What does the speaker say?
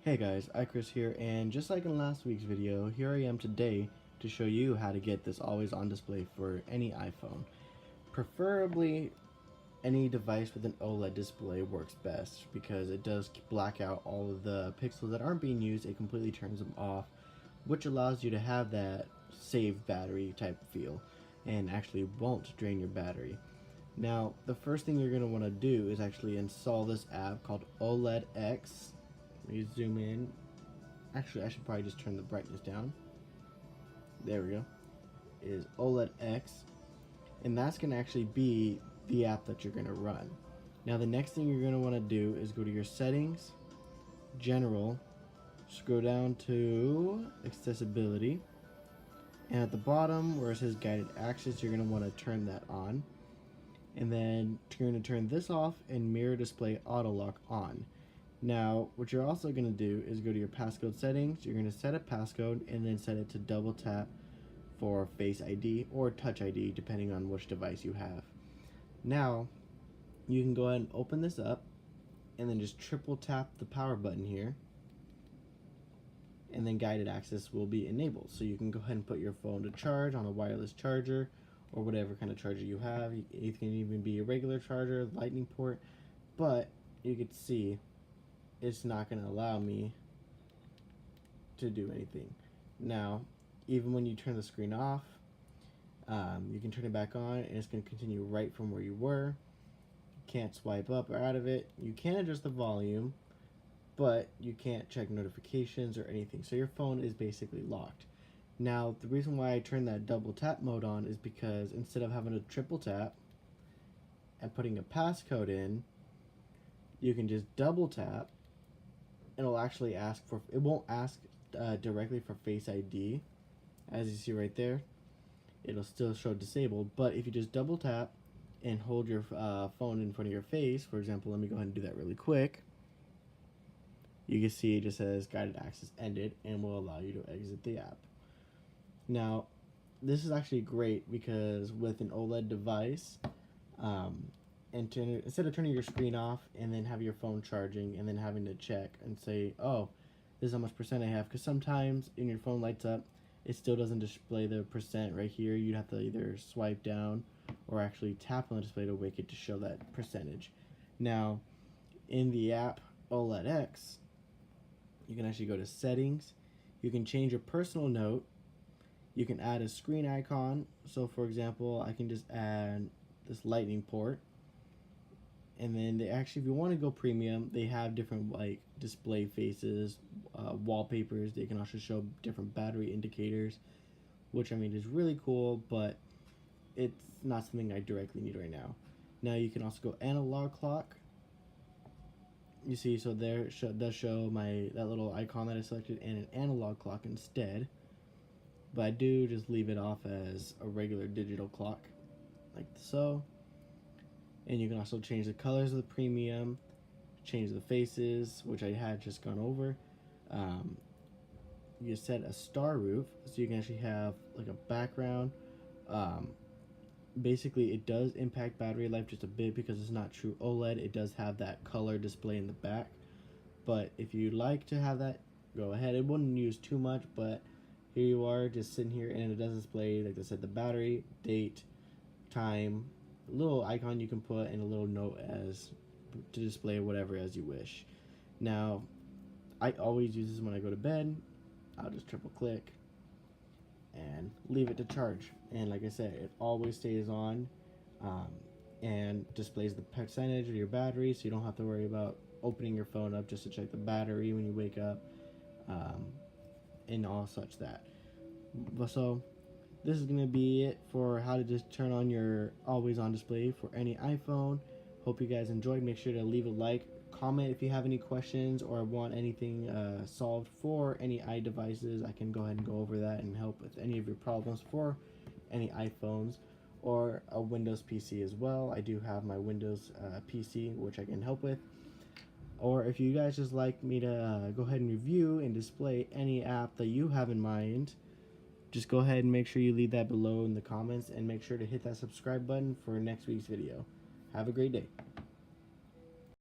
Hey guys, iChris here, and just like in last week's video, here I am today to show you how to get this always on display for any iPhone. Preferably any device with an OLED display works best because it does black out all of the pixels that aren't being used. It completely turns them off, which allows you to have that saved battery type feel and actually won't drain your battery. Now, the first thing you're going to want to do is actually install this app called OLED X. Let me zoom in. Actually, I should probably just turn the brightness down. There we go. It is OLED X, and that's going to actually be the app that you're going to run. Now, the next thing you're going to want to do is go to your settings, general, scroll down to accessibility, and at the bottom where it says guided access, you're going to want to turn that on, and then you're going to turn this off and mirror display auto lock on. Now, what you're also going to do is go to your passcode settings. You're going to set a passcode and then set it to double tap for Face ID or Touch ID, depending on which device you have. Now, you can go ahead and open this up and then just triple tap the power button here, and then guided access will be enabled. So you can go ahead and put your phone to charge on a wireless charger or whatever kind of charger you have. It can even be a regular charger, lightning port, but you can see it's not going to allow me to do anything. Now, even when you turn the screen off, you can turn it back on and it's going to continue right from where you were. You can't swipe up or out of it. You can adjust the volume, but you can't check notifications or anything. So your phone is basically locked. Now, the reason why I turned that double tap mode on is because instead of having to triple tap and putting a passcode in, you can just double tap. It'll actually ask for, it won't ask directly for Face ID, as you see right there. It'll still show disabled, but if you just double tap and hold your phone in front of your face, for example, let me go ahead and do that really quick, you can see it just says guided access ended and will allow you to exit the app. Now, this is actually great because with an OLED device, instead of turning your screen off and then have your phone charging and then having to check and say, oh, this is how much percent I have, because sometimes when your phone lights up, it still doesn't display the percent right here. You'd have to either swipe down or actually tap on the display to wake it to show that percentage. Now, in the app OLED X, you can actually go to settings. You can change your personal note. You can add a screen icon. So for example, I can just add this lightning port. And then they actually, if you want to go premium, they have different like display faces, wallpapers. They can also show different battery indicators, which I mean is really cool, but it's not something I directly need right now. Now you can also go analog clock. You see, so there does show that little icon that I selected and an analog clock instead. But I do just leave it off as a regular digital clock, like so. And you can also change the colors of the premium, change the faces, which I had just gone over. You set a star roof, so you can actually have like a background. Basically, it does impact battery life just a bit because it's not true OLED. It does have that color display in the back. But if you like to have that, go ahead. It wouldn't use too much, but here you are just sitting here and it does display, like I said, the battery, date, time, a little icon you can put, and a little note as to display whatever as you wish. Now, I always use this when I go to bed. I'll just triple click and leave it to charge, and like I said, it always stays on and displays the percentage of your battery, so you don't have to worry about opening your phone up just to check the battery when you wake up, and all such that. So this is going to be it for how to just turn on your always on display for any iPhone. Hope you guys enjoyed. Make sure to leave a like, comment if you have any questions or want anything solved for any iDevices. I can go ahead and go over that and help with any of your problems for any iPhones or a Windows PC as well. I do have my Windows PC, which I can help with. Or if you guys just like me to go ahead and review and display any app that you have in mind, just go ahead and make sure you leave that below in the comments, and make sure to hit that subscribe button for next week's video. Have a great day.